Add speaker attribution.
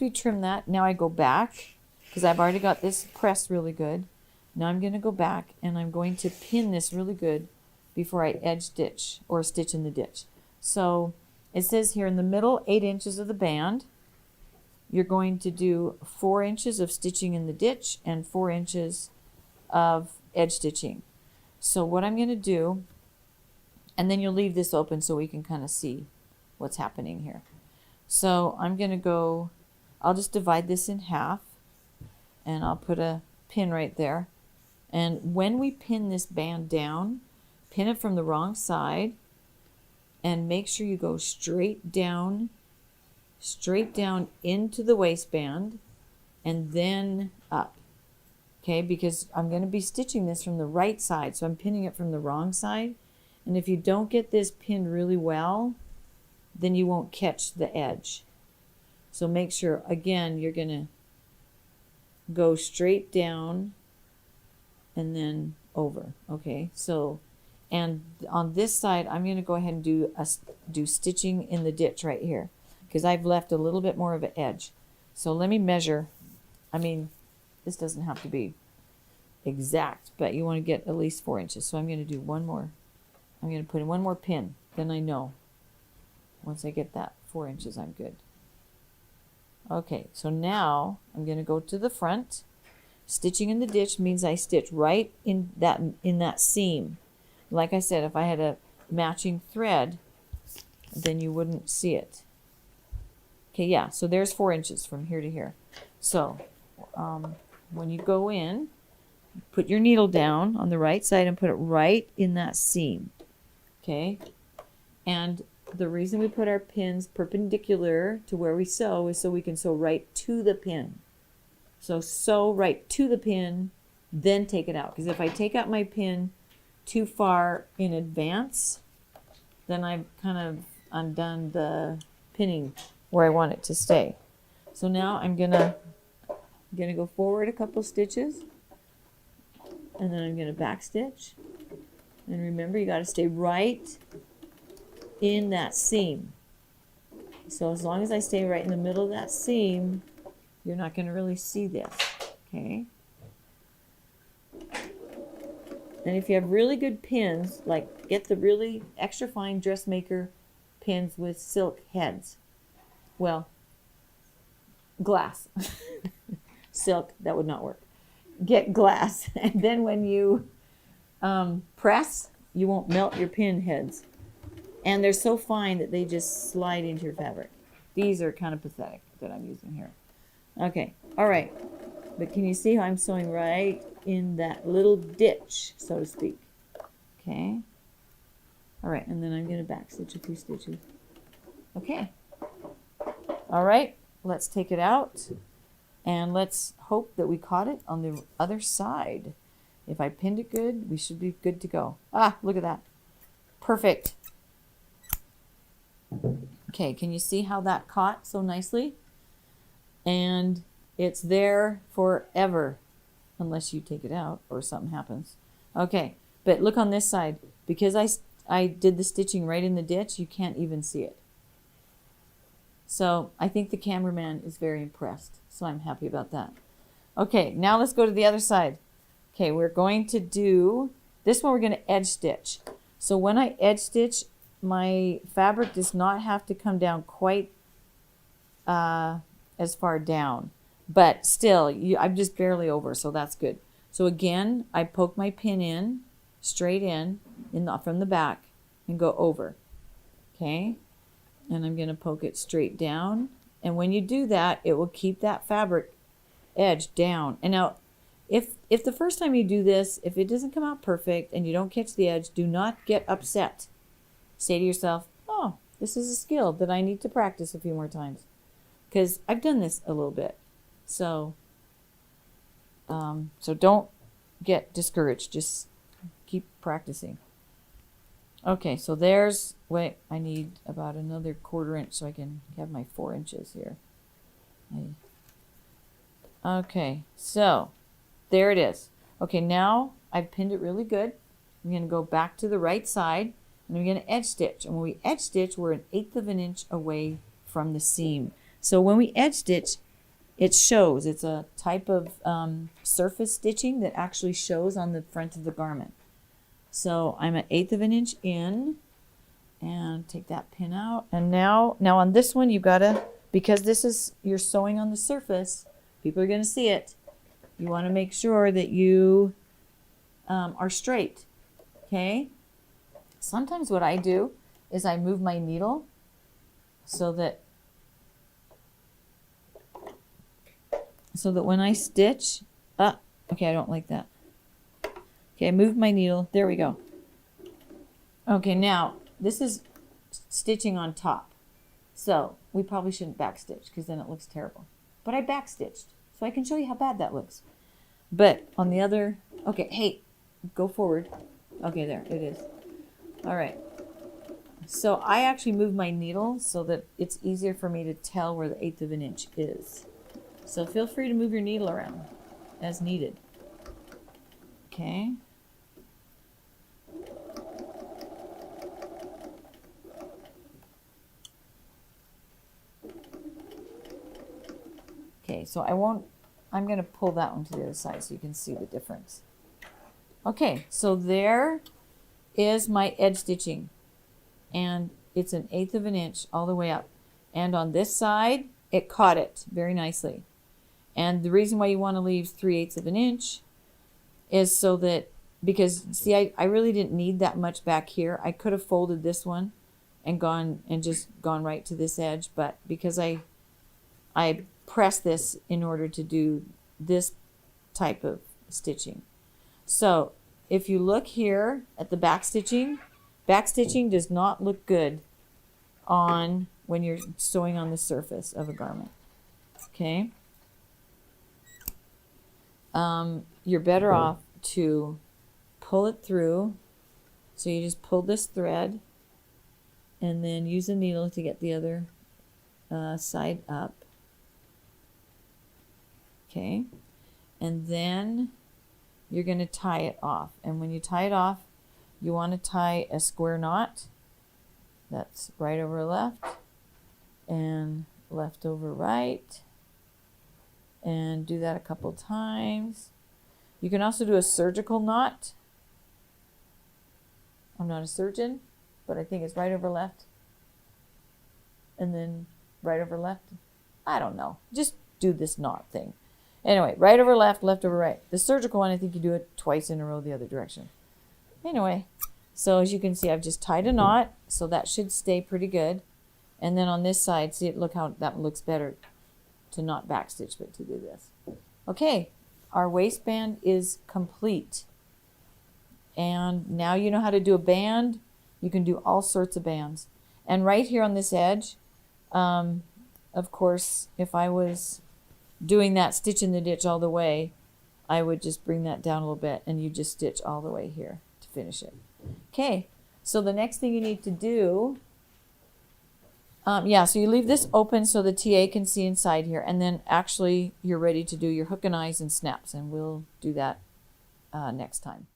Speaker 1: we trim that. Now I go back because I've already got this pressed really good. Now I'm going to go back and I'm going to pin this really good before I edge stitch or stitch in the ditch. So it says here in the middle 8 inches of the band, you're going to do 4 inches of stitching in the ditch and 4 inches of edge stitching. So what I'm going to do, and then you'll leave this open so we can kind of see what's happening here. So I'm going to go, I'll just divide this in half and I'll put a pin right there. And when we pin this band down, pin it from the wrong side and make sure you go straight down into the waistband and then up. Okay, because I'm going to be stitching this from the right side, so I'm pinning it from the wrong side. And if you don't get this pinned really well, then you won't catch the edge. So make sure, again, you're going to go straight down and then over. Okay, so, and on this side, I'm going to go ahead and do stitching in the ditch right here because I've left a little bit more of an edge. So let me measure. I mean, this doesn't have to be exact, but you want to get at least 4 inches. So I'm going to do one more. I'm going to put in one more pin. Then I know. Once I get that 4 inches, I'm good. Okay, so now I'm going to go to the front. Stitching in the ditch means I stitch right in that seam. Like I said, if I had a matching thread, then you wouldn't see it. Okay, yeah, so there's 4 inches from here to here. So when you go in, put your needle down on the right side and put it right in that seam. Okay, and the reason we put our pins perpendicular to where we sew is so we can sew right to the pin. So sew right to the pin, then take it out. Because if I take out my pin too far in advance, then I've kind of undone the pinning where I want it to stay. So now I'm gonna go forward a couple stitches, and then I'm gonna back stitch. And remember, you got to stay right in that seam. So as long as I stay right in the middle of that seam, you're not going to really see this. Okay. And if you have really good pins, like get the really extra fine dressmaker pins with silk heads. Well, glass. Silk, that would not work. Get glass. And then when you press, you won't melt your pin heads. And they're so fine that they just slide into your fabric. These are kind of pathetic that I'm using here. Okay, all right. But can you see how I'm sewing right in that little ditch, so to speak? Okay. All right, and then I'm going to back stitch a few stitches. Okay. All right, let's take it out. And let's hope that we caught it on the other side. If I pinned it good, we should be good to go. Ah, look at that. Perfect. Okay, can you see how that caught so nicely? And it's there forever, unless you take it out or something happens. Okay, but look on this side. Because I did the stitching right in the ditch, you can't even see it. So I think the cameraman is very impressed. So I'm happy about that. Okay, now let's go to the other side. Okay, we're going to do, this one we're going to edge stitch. So when I edge stitch, my fabric does not have to come down quite as far down. But still, I'm just barely over, so that's good. So again, I poke my pin in, straight in from the back, and go over. Okay? And I'm going to poke it straight down. And when you do that, it will keep that fabric edge down. And now, if the first time you do this, if it doesn't come out perfect and you don't catch the edge, do not get upset. Say to yourself, oh, this is a skill that I need to practice a few more times. Because I've done this a little bit. So don't get discouraged. Just keep practicing. Okay, so there's, wait, I need about another 1/4 inch so I can have my 4 inches here. Okay, so there it is. Okay, now I've pinned it really good. I'm going to go back to the right side and I'm going to edge stitch. And when we edge stitch, we're 1/8 of an inch away from the seam. So when we edge stitch, it shows. It's a type of surface stitching that actually shows on the front of the garment. So I'm an 1/8 of an inch in, and take that pin out. And now on this one, you've got to, because this is, you're sewing on the surface, people are going to see it. You want to make sure that you are straight. Okay? Sometimes what I do is I move my needle so that when I stitch, okay, I don't like that. Okay, I moved my needle. There we go. Okay, now this is stitching on top. So we probably shouldn't backstitch because then it looks terrible. But I backstitched, so I can show you how bad that looks. But on the other, okay, hey, go forward. Okay, there, it is. All right. So I actually moved my needle so that it's easier for me to tell where the 1/8 of an inch is. So feel free to move your needle around as needed. Okay. Okay, so I'm going to pull that one to the other side so you can see the difference. Okay, so there is my edge stitching. And it's an 1/8 of an inch all the way up. And on this side, it caught it very nicely. And the reason why you want to leave 3/8 of an inch is so that, because see, I really didn't need that much back here. I could have folded this one and just gone right to this edge, but because I pressed this in order to do this type of stitching. So if you look here at the back stitching does not look good on when you're sewing on the surface of a garment. Okay. You're better off to pull it through. So you just pull this thread and then use a needle to get the other side up. Okay. And then you're going to tie it off. And when you tie it off, you want to tie a square knot. That's right over left and left over right. And do that a couple times. You can also do a surgical knot. I'm not a surgeon, but I think it's right over left and then right over left. I don't know. Just do this knot thing. Anyway, right over left, left over right. The surgical one, I think you do it twice in a row the other direction. Anyway, so as you can see, I've just tied a knot, so that should stay pretty good. And then on this side, see, look how that looks better to not backstitch, but to do this. Okay, our waistband is complete. And now you know how to do a band. You can do all sorts of bands. And right here on this edge, of course, if I was doing that stitch in the ditch all the way, I would just bring that down a little bit and you just stitch all the way here to finish it. Okay, so the next thing you need to do, so you leave this open so the TA can see inside here, and then actually you're ready to do your hook and eyes and snaps, and we'll do that next time.